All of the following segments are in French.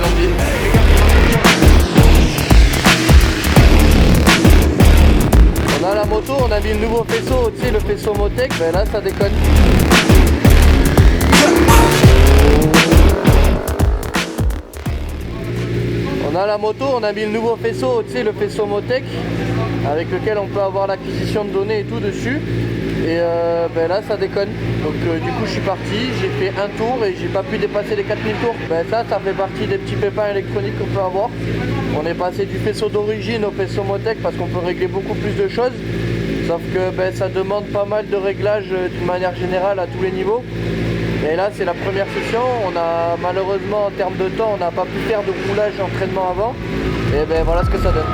ils ont dit. On a la moto, on a mis le nouveau faisceau, tu sais, le faisceau Motec, ben là ça déconne. On a la moto, on a mis le nouveau faisceau, tu sais, le faisceau Motec, avec lequel on peut avoir l'acquisition de données et tout dessus. Et ben là ça déconne. Donc du coup je suis parti, j'ai fait un tour et j'ai pas pu dépasser les 4000 tours. Ben ça fait partie des petits pépins électroniques qu'on peut avoir. On est passé du faisceau d'origine au faisceau Motec parce qu'on peut régler beaucoup plus de choses. Sauf que ben, ça demande pas mal de réglages d'une manière générale à tous les niveaux. Et là c'est la première session, on a malheureusement en termes de temps on n'a pas pu faire de roulage d'entraînement avant. Et ben voilà ce que ça donne.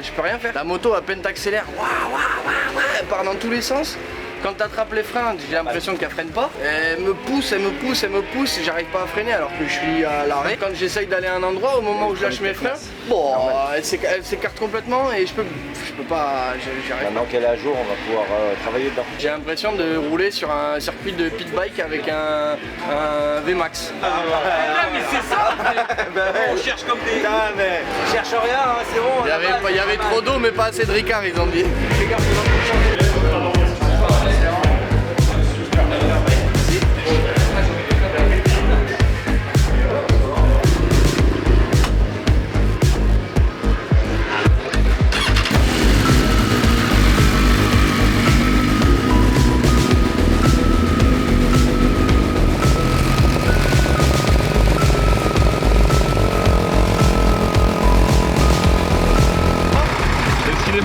Je peux rien faire. La moto à peine t'accélère, elle part dans tous les sens. Quand tu attrapes les freins, j'ai l'impression qu'elle freine pas. Elle me pousse, et j'arrive pas à freiner alors que je suis à l'arrêt. Quand j'essaye d'aller à un endroit, au moment où je lâche mes freins, bon, elle s'écarte complètement et je peux pas, j'arrive. Maintenant qu'elle est à jour, on va pouvoir travailler dedans. J'ai l'impression de rouler sur un circuit de pit bike avec un VMAX. Mais c'est ça. On cherche comme des... Putain, mais je cherche rien, hein, c'est bon. Il y avait trop d'eau mais pas assez de Ricard, ils ont dit.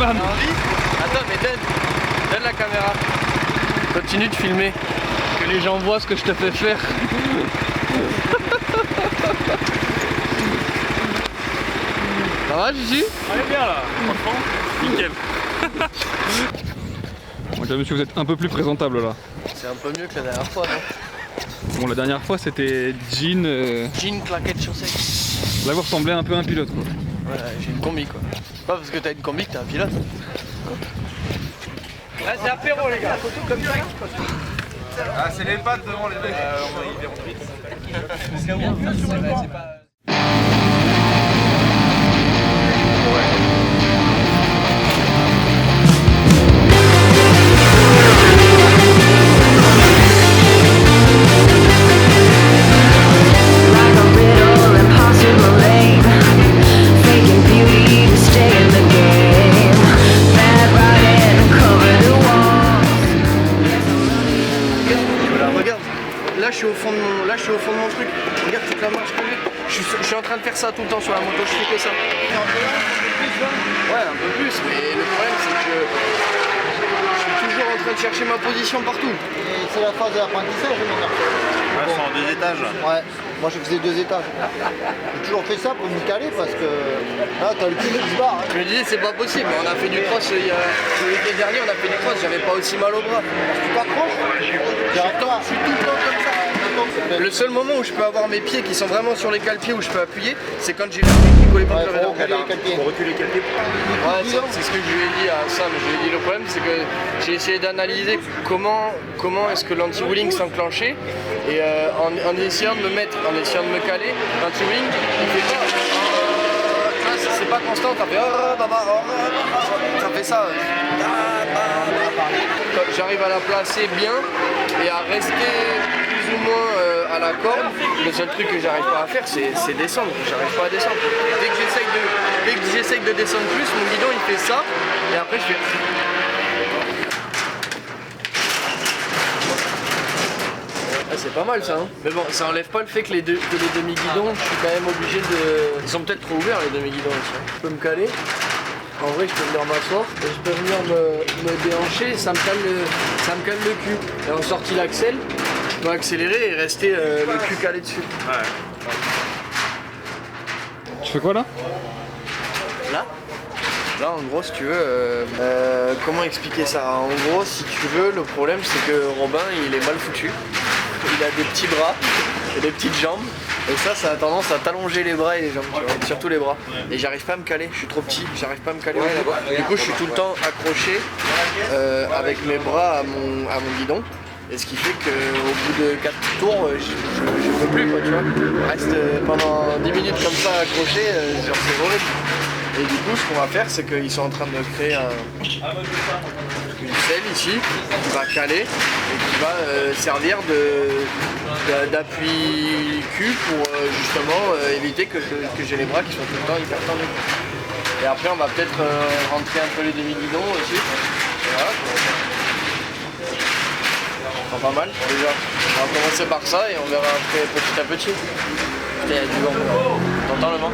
Attends, mais donne la caméra. Continue de filmer. Que les gens voient ce que je te fais faire. Ça va, Gigi? On est bien là, franchement, nickel. Bon, j'ai vu que vous êtes un peu plus présentable là. C'est un peu mieux que la dernière fois, non? Bon, la dernière fois c'était jean. Jean, claquette, chaussette. Là vous ressemblez un peu à un pilote quoi. Voilà, j'ai une combi quoi. Pas parce que t'as une combi que t'es un pilote. Là c'est apéro les gars. Comme ça. Ah, c'est les pattes devant les mecs. Ils verront vite. Je suis au fond de mon truc. Regarde toute la marche que j'ai. Je suis en train de faire ça tout le temps sur la moto, je fais que ça. Ouais, un peu plus, mais le problème c'est que je suis toujours en train de chercher ma position partout. C'est la phase d'apprentissage, mon garçon. Ouais, c'est en 2 étages. Ouais, moi je faisais 2 étages. J'ai toujours fait ça pour me caler parce que là t'as le cul qui se barre. Je me disais c'est pas possible, on a fait du cross le week-end dernier, on a fait du cross, j'avais pas aussi mal au bras. Tu t'accroches, Je suis tout le temps comme ça. Le seul moment où je peux avoir mes pieds qui sont vraiment sur les cale-pieds où je peux appuyer, c'est quand j'ai le pied qui collait pas ouais, le faut reculer les calpiers. Pour reculer quelques pieds. Ouais, c'est ce que je lui ai dit à Sam. Je lui ai dit le problème c'est que j'ai essayé d'analyser comment est-ce que l'anti-wheeling s'enclenchait et en essayant de me mettre, en essayant de me caler, l'anti-wheeling il fait pas. C'est pas constant, ça fait ça fait ça. J'arrive à la placer bien et à rester plus ou moins à la corde. Le seul truc que j'arrive pas à faire c'est descendre, j'arrive pas à descendre. Dès que j'essaye de descendre plus, mon guidon il fait ça et après je fais... Ah, c'est pas mal ça hein. Mais bon, ça enlève pas le fait que les demi-guidons, je suis quand même obligé de... Ils sont peut-être trop ouverts les demi-guidons aussi. Je peux me caler. En vrai, je peux venir m'asseoir, et je peux venir me déhancher, ça me calme le cul. Et en sortie l'axel, je peux accélérer et rester le cul calé dessus. Ouais. Tu fais quoi là? Là, en gros, si tu veux, comment expliquer ça? En gros, si tu veux, le problème c'est que Robin, il est mal foutu. Il a des petits bras et des petites jambes. Et ça a tendance à t'allonger les bras et les jambes, tu vois, surtout les bras. Et j'arrive pas à me caler, je suis trop petit, j'arrive pas à me caler. Du coup, je suis tout le temps accroché avec mes bras à mon guidon. Et ce qui fait qu'au bout de 4 tours, je peux plus, quoi, tu vois. Je reste pendant 10 minutes comme ça accroché, genre c'est horrible. Et du coup, ce qu'on va faire, c'est qu'ils sont en train de créer une selle ici, qui va caler et qui va servir d'appui cul pour justement éviter que j'ai les bras qui sont tout le temps hyper tendus. Et après, on va peut-être rentrer un peu les demi-guidons aussi. Et voilà. Pas mal déjà. On va commencer par ça et on verra après petit à petit. Putain, il y a du vent. T'entends le vent?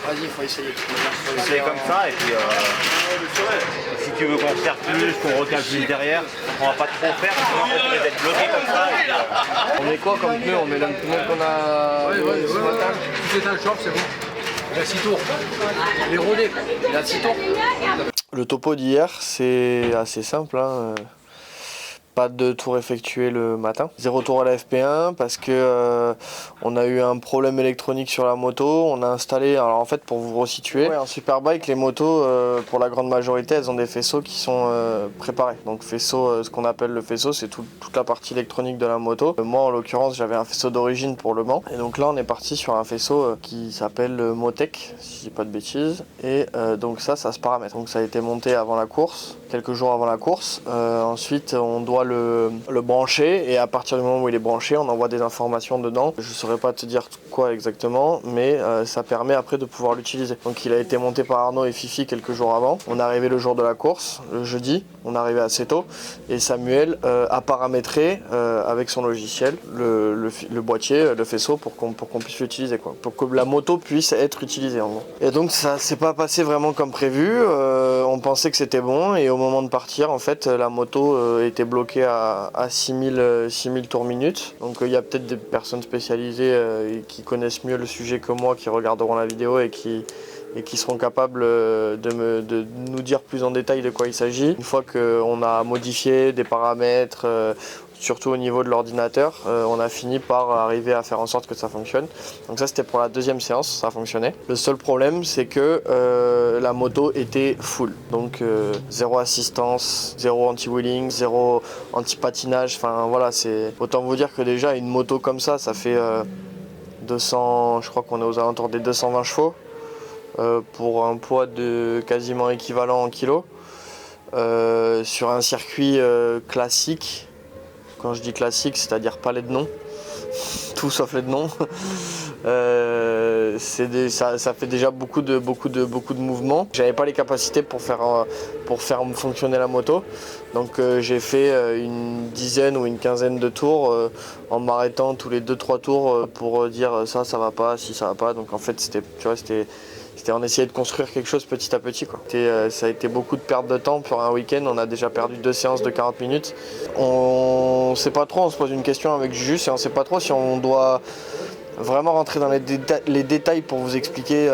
Vas-y, il faut essayer. C'est comme ça et puis si tu veux qu'on serre plus, qu'on recale plus derrière, on va pas trop faire, sinon on va être bloqué comme ça. Et puis, On met quoi comme pneu? On met le pneu qu'on a ce matin. Tout est dans le shop, c'est bon. Il a 6 tours. Il est rodé. Il a 6 tours. Le topo d'hier, c'est assez simple, hein. Pas de tour effectué le matin. 0 tour à la FP1 parce que on a eu un problème électronique sur la moto. On a installé, alors en fait pour vous resituer, en Superbike les motos pour la grande majorité elles ont des faisceaux qui sont préparés. Donc faisceau, ce qu'on appelle le faisceau, c'est toute la partie électronique de la moto. Moi en l'occurrence j'avais un faisceau d'origine pour le Mans. Et donc là on est parti sur un faisceau qui s'appelle Motec, si je dis pas de bêtises. Et donc ça se paramètre. Donc ça a été monté avant la course, quelques jours avant la course. Ensuite on doit le brancher et à partir du moment où il est branché on envoie des informations dedans. Je saurais pas te dire quoi exactement mais ça permet après de pouvoir l'utiliser. Donc il a été monté par Arnaud et Fifi quelques jours avant. On est arrivé le jour de la course, le jeudi, on est arrivé assez tôt et Samuel a paramétré avec son logiciel le boîtier, le faisceau pour qu'on puisse l'utiliser, quoi, pour que la moto puisse être utilisée en gros. Et donc ça s'est pas passé vraiment comme prévu, on pensait que c'était bon et au moment de partir en fait la moto était bloquée à 6000 tours minute. Donc il y a peut-être des personnes spécialisées qui connaissent mieux le sujet que moi qui regarderont la vidéo et qui seront capables de nous dire plus en détail de quoi il s'agit. Une fois qu'on a modifié des paramètres, surtout au niveau de l'ordinateur, on a fini par arriver à faire en sorte que ça fonctionne. Donc ça c'était pour la deuxième séance, ça a fonctionné. Le seul problème c'est que la moto était full. Donc zéro assistance, zéro anti-wheeling, zéro anti-patinage, enfin voilà, c'est autant vous dire que déjà une moto comme ça fait 200, je crois qu'on est aux alentours des 220 chevaux. Pour un poids de quasiment équivalent en kilos sur un circuit classique. Quand je dis classique, c'est-à-dire pas les de nom, tout sauf les de nom. Ça fait déjà beaucoup de mouvements. J'avais pas les capacités pour faire fonctionner la moto, donc j'ai fait une dizaine ou une quinzaine de tours en m'arrêtant tous les 2-3 tours pour dire ça va pas, si ça va pas. Donc en fait on essayait de construire quelque chose petit à petit, quoi. Ça a été beaucoup de perte de temps pour un week-end. On a déjà perdu 2 séances de 40 minutes. On sait pas trop, on se pose une question avec Juju, et on sait pas trop si on doit vraiment rentrer dans les détails pour vous expliquer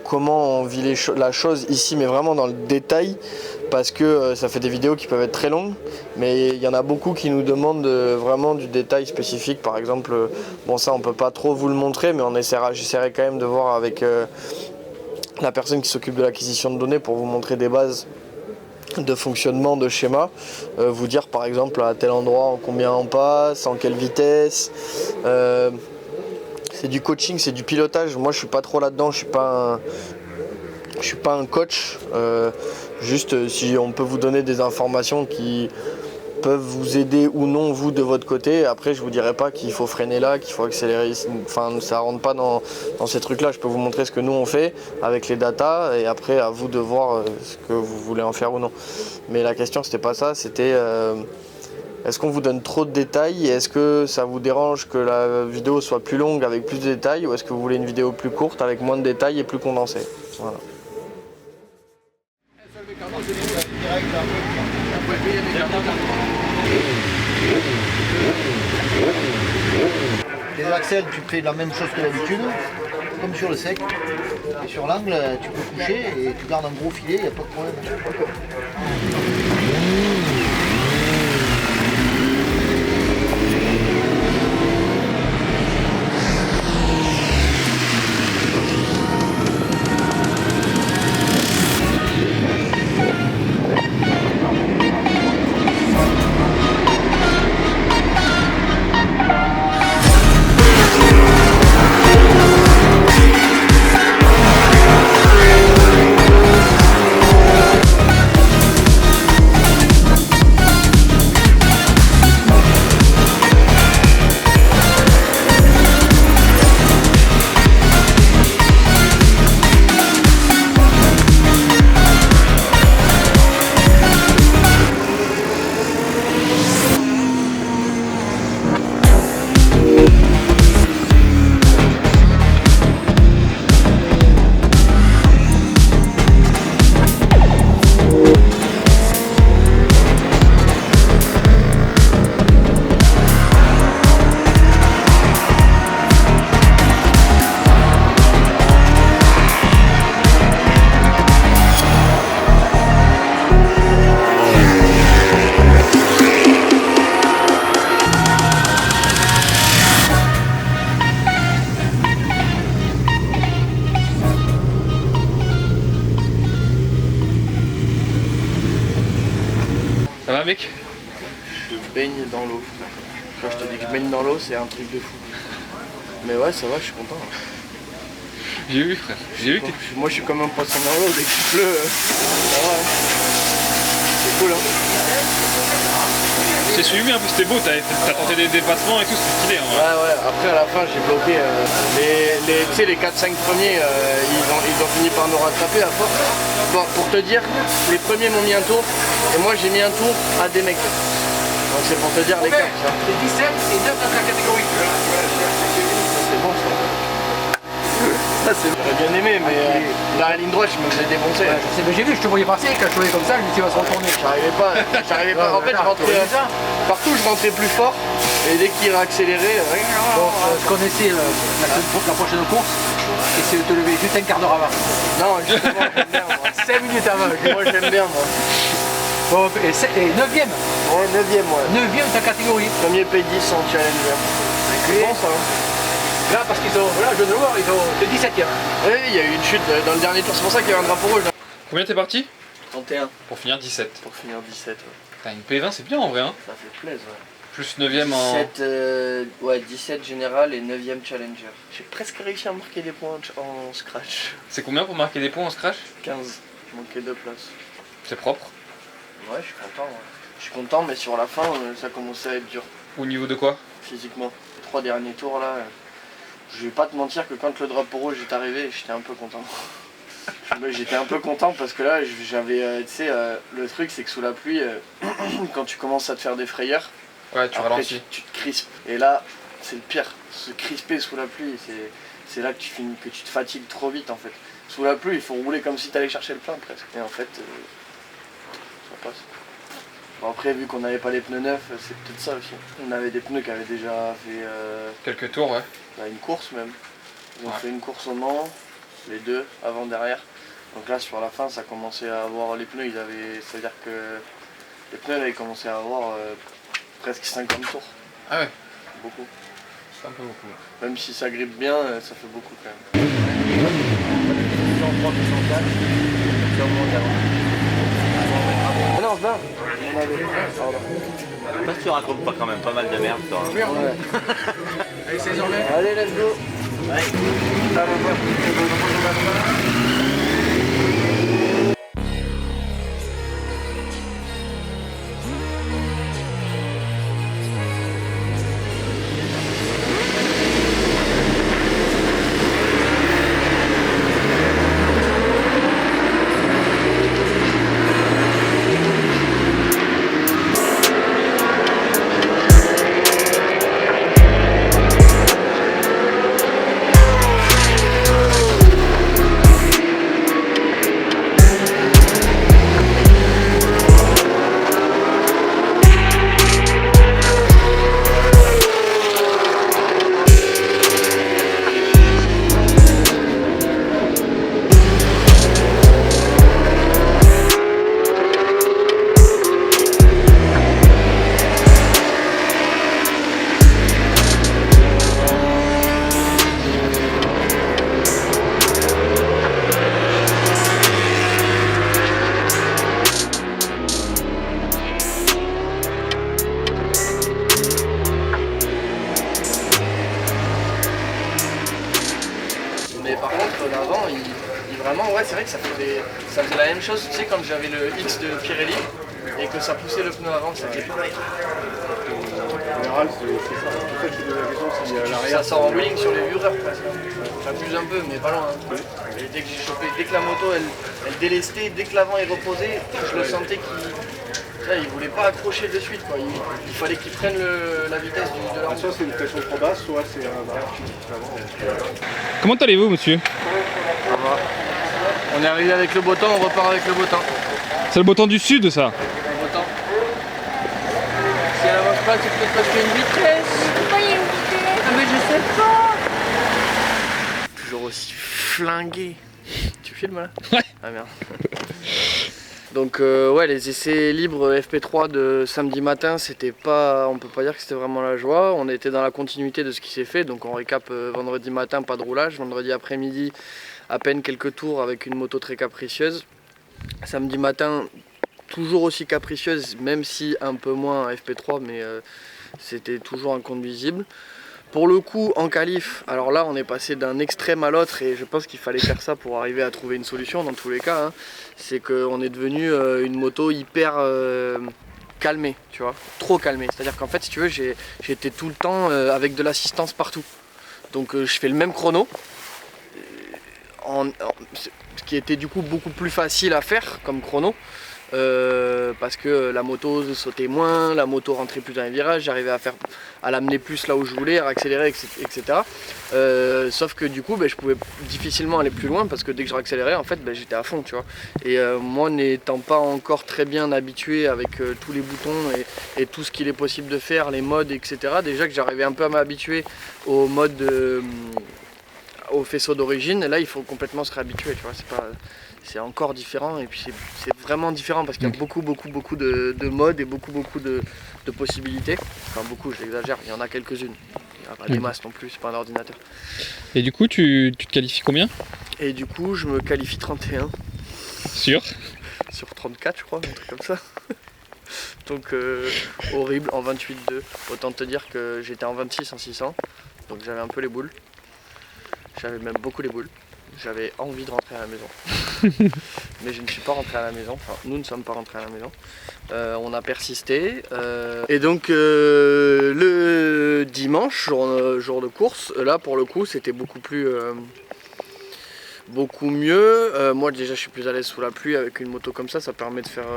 comment on vit la chose ici, mais vraiment dans le détail, parce que ça fait des vidéos qui peuvent être très longues, mais il y en a beaucoup qui nous demandent vraiment du détail spécifique. Par exemple, bon ça on peut pas trop vous le montrer, mais j'essaierai quand même de voir avec la personne qui s'occupe de l'acquisition de données pour vous montrer des bases de fonctionnement, de schéma, vous dire par exemple à tel endroit en combien on passe, en quelle vitesse. C'est du coaching, c'est du pilotage. Moi je suis pas trop là-dedans, je suis pas un coach. Juste si on peut vous donner des informations qui peuvent vous aider ou non vous de votre côté. Après je vous dirai pas qu'il faut freiner là, qu'il faut accélérer, enfin ça rentre pas dans ces trucs là. Je peux vous montrer ce que nous on fait avec les datas et après à vous de voir ce que vous voulez en faire ou non. Mais la question c'était pas ça, c'était est-ce qu'on vous donne trop de détails et est-ce que ça vous dérange que la vidéo soit plus longue avec plus de détails ou est-ce que vous voulez une vidéo plus courte avec moins de détails et plus condensée. Voilà. Les axelles, tu fais la même chose que d'habitude, comme sur le sec. Et sur l'angle, tu peux coucher et tu gardes un gros filet, il n'y a pas de problème. Ça va mec? Je baigne dans l'eau. Quand je te dis que je baigne dans l'eau, c'est un truc de fou. Mais ouais, ça va, je suis content. J'ai vu frère, j'ai vu que Moi je suis comme un poisson dans l'eau, dès qu'il pleut, ça va. C'est cool hein. t'es suivi un peu, c'était beau, t'as tenté des dépassements et tout, c'était stylé. Hein, Ouais, après à la fin j'ai bloqué. Tu sais, les 4-5 premiers, ils ont fini par nous rattraper à force. Bon, pour te dire, les premiers m'ont mis un tour et moi j'ai mis un tour à des mecs. Donc c'est pour te dire l'écart. Les 17 et 9 dans la catégorie. C'est bon ça. Ça c'est j'aurais bien aimé mais dans la ligne droite je me faisais défoncer. Je sais, mais j'ai vu, je te voyais passer, quand je voyais comme ça, je me suis dit, il va se retourner. J'arrivais pas. En fait je rentrais partout, je rentrais plus fort et dès qu'il réaccélérait. Bon, je connaissais la prochaine course, et c'est de te lever juste un quart d'heure avant. Non, justement j'aime bien moi. 5 minutes avant. Moi j'aime bien moi. Bon, et 9ème. Ouais, 9ème ouais. 9ème de ta catégorie. Premier P10 en challenger. C'est bon ça hein. Là, parce qu'ils ont, là, je viens de le voir, ils ont le 17ème. Oui, il y a eu une chute dans le dernier tour, c'est pour ça qu'il y avait un drapeau rouge. Combien t'es parti? 31. Pour finir 17. Pour finir 17 ouais. T'as une P20, c'est bien en vrai hein. Ça fait plaisir ouais. Plus 9ème en... 17 général et 9ème challenger. J'ai presque réussi à marquer des points en scratch. C'est combien pour marquer des points en scratch? 15. Je manquais 2 places. C'est propre. Ouais, je suis content. Ouais. Je suis content, mais sur la fin, ça commençait à être dur. Au niveau de quoi? Physiquement. Les 3 derniers tours là, je vais pas te mentir que quand le drapeau rouge est arrivé, j'étais un peu content. J'étais un peu content parce que là, j'avais, tu sais, le truc c'est que sous la pluie, quand tu commences à te faire des frayeurs, Ouais, tu après, ralentis. tu te crispes. Et là, c'est le pire. Se crisper sous la pluie, c'est là que tu te fatigues trop vite en fait. Sous la pluie, il faut rouler comme si tu allais chercher le plein presque. Et en fait, ça passe. Bon, après, vu qu'on n'avait pas les pneus neufs, c'est peut-être ça aussi. On avait des pneus qui avaient déjà fait Quelques tours, ouais. une course même. Ils ont Ouais. fait une course au Mans, les deux, avant, derrière. Donc là, sur la fin, ça commençait à avoir les pneus. C'est-à-dire que les pneus avaient commencé à avoir presque 50 tours. Ah ouais, Beaucoup. c'est un peu beaucoup. Même si ça grippe bien, ça fait beaucoup quand même. Ah non, 20. On avait 20, pardon. Parce que tu racontes pas quand même pas mal de merde, toi. Ouais. Allez, 16 journées. Allez, let's go. vraiment, ouais, c'est vrai que ça faisait la même chose, tu sais, quand j'avais le X de Pirelli et que ça poussait le pneu avant, c'était pareil. En général, c'est ça. En fait, je pose la question si à l'arrière. Ça sort en wheeling sur les vureurs presque. J'abuse un peu, mais pas loin. Hein. Et dès que j'ai chopé, dès que la moto elle délestait, dès que l'avant est reposé, je le sentais qu'il voulait pas accrocher de suite. Quoi. Il fallait qu'il prenne la vitesse de la roue. Soit c'est une pression trop basse, soit c'est un barrage qui pousse l'avant. Comment allez-vous, monsieur? Ça va. On est arrivé avec le beau temps, on repart avec le beau temps. C'est le beau temps du sud, ça. Le beau temps. Si elle avance pas, c'est peut-être parce qu'il y a une vitesse. Pourquoi il y a une vitesse? Ah mais je sais pas. Toujours aussi flingué. Tu filmes là? Ouais. Ah merde. Donc ouais, les essais libres FP3 de samedi matin, c'était pas, on peut pas dire que c'était vraiment la joie. On était dans la continuité de ce qui s'est fait, donc on récap vendredi matin, pas de roulage, vendredi après-midi, à peine quelques tours avec une moto très capricieuse. Samedi matin, toujours aussi capricieuse, même si un peu moins FP3, mais c'était toujours inconduisible. Pour le coup, en qualif, alors là on est passé d'un extrême à l'autre et je pense qu'il fallait faire ça pour arriver à trouver une solution dans tous les cas. Hein. C'est qu'on est devenu une moto hyper calmée, tu vois, trop calmée. C'est-à-dire qu'en fait, si tu veux, j'étais tout le temps avec de l'assistance partout. Donc je fais le même chrono, ce qui était du coup beaucoup plus facile à faire comme chrono. Parce que la moto sautait moins, la moto rentrait plus dans les virages, j'arrivais à l'amener plus là où je voulais, à accélérer, etc. Sauf que du coup je pouvais difficilement aller plus loin parce que dès que je réaccélérais en fait j'étais à fond, tu vois. Et moi n'étant pas encore très bien habitué avec tous les boutons et tout ce qu'il est possible de faire, les modes, etc. Déjà que j'arrivais un peu à m'habituer au mode au faisceau d'origine, là il faut complètement se réhabituer, tu vois. C'est encore différent et puis c'est vraiment différent parce qu'il y a beaucoup de modes et beaucoup de possibilités. Enfin beaucoup, je l'exagère, il y en a quelques-unes. Il n'y en a pas des masses non plus, c'est pas un ordinateur. Et du coup, tu te qualifies combien? Et du coup, je me qualifie 31. Sur 34 je crois, un truc comme ça. Donc horrible en 28.2. Autant te dire que j'étais en 26 en 600. Donc j'avais un peu les boules. J'avais même beaucoup les boules. J'avais envie de rentrer à la maison. Mais je ne suis pas rentré à la maison. Enfin, nous ne sommes pas rentrés à la maison. On a persisté. Et donc le dimanche, jour de course, là pour le coup c'était beaucoup mieux. Moi déjà je suis plus à l'aise sous la pluie avec une moto comme ça permet de faire,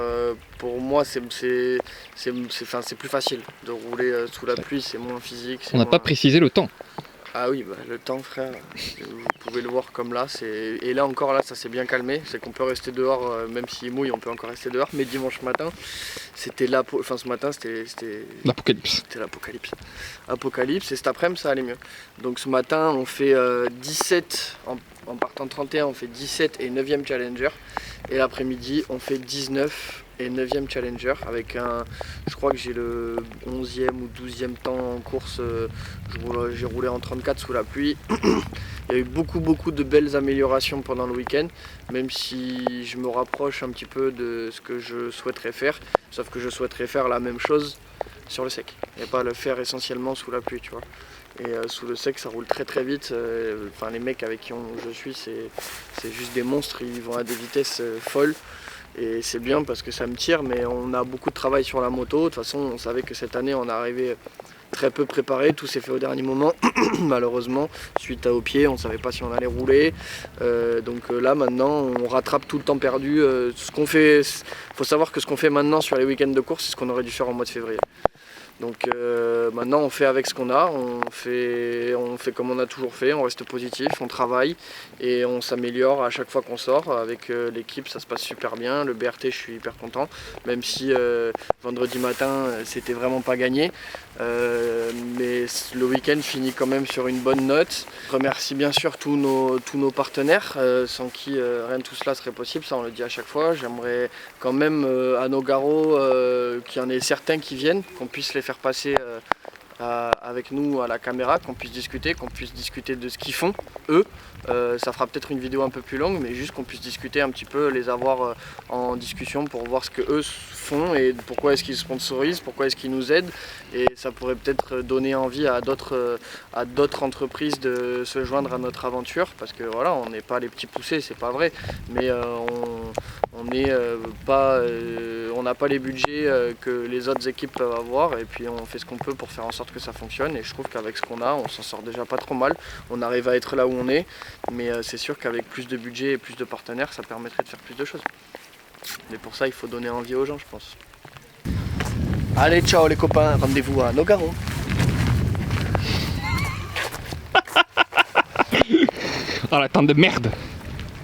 pour moi c'est plus facile de rouler sous la pluie, c'est moins physique. On n'a pas précisé le temps. Ah oui, le temps frère, vous pouvez le voir comme là, et là encore ça s'est bien calmé, c'est qu'on peut rester dehors, même s'il mouille on peut encore rester dehors, mais dimanche matin, c'était ce matin c'était l'apocalypse. C'était l'apocalypse, et cet après-midi ça allait mieux. Donc ce matin on fait 17, en partant de 31 on fait 17 et 9e Challenger, et l'après-midi on fait 19 et 9e Challenger avec je crois que j'ai le 11e ou 12e temps en course, j'ai roulé en 34 sous la pluie. Il y a eu beaucoup de belles améliorations pendant le week-end, même si je me rapproche un petit peu de ce que je souhaiterais faire, sauf que je souhaiterais faire la même chose sur le sec et pas le faire essentiellement sous la pluie, tu vois. Et sous le sec ça roule très vite, enfin les mecs avec qui je suis c'est juste des monstres, ils vont à des vitesses folles. Et c'est bien parce que ça me tire, mais on a beaucoup de travail sur la moto. De toute façon, on savait que cette année, on est arrivé très peu préparé. Tout s'est fait au dernier moment, malheureusement. Suite au pied, on ne savait pas si on allait rouler. Donc là, maintenant, on rattrape tout le temps perdu. Ce qu'on fait, faut savoir que ce qu'on fait maintenant sur les week-ends de course, c'est ce qu'on aurait dû faire au mois de février. Donc maintenant on fait avec ce qu'on a, on fait comme on a toujours fait, on reste positif, on travaille et on s'améliore à chaque fois qu'on sort. Avec l'équipe ça se passe super bien, le BRT je suis hyper content, même si vendredi matin c'était vraiment pas gagné. Mais le week-end finit quand même sur une bonne note. Je remercie bien sûr tous nos partenaires, sans qui rien de tout cela serait possible, ça on le dit à chaque fois. J'aimerais quand même à Nogaro qu'il y en ait certains qui viennent, qu'on puisse les faire passer avec nous à la caméra, qu'on puisse discuter de ce qu'ils font, eux. Ça fera peut-être une vidéo un peu plus longue, mais juste qu'on puisse discuter un petit peu, les avoir en discussion pour voir ce que eux font et pourquoi est-ce qu'ils sponsorisent, pourquoi est-ce qu'ils nous aident. Et ça pourrait peut-être donner envie à d'autres entreprises de se joindre à notre aventure, parce que voilà, on n'est pas les petits poussés, c'est pas vrai, mais on n'a pas les budgets que les autres équipes peuvent avoir, et puis on fait ce qu'on peut pour faire en sorte que ça fonctionne. Et je trouve qu'avec ce qu'on a, on s'en sort déjà pas trop mal. On arrive à être là où on est, mais c'est sûr qu'avec plus de budget et plus de partenaires, ça permettrait de faire plus de choses. Mais pour ça, il faut donner envie aux gens, je pense. Allez, ciao les copains, rendez-vous à Nogaro. Oh la tente de merde.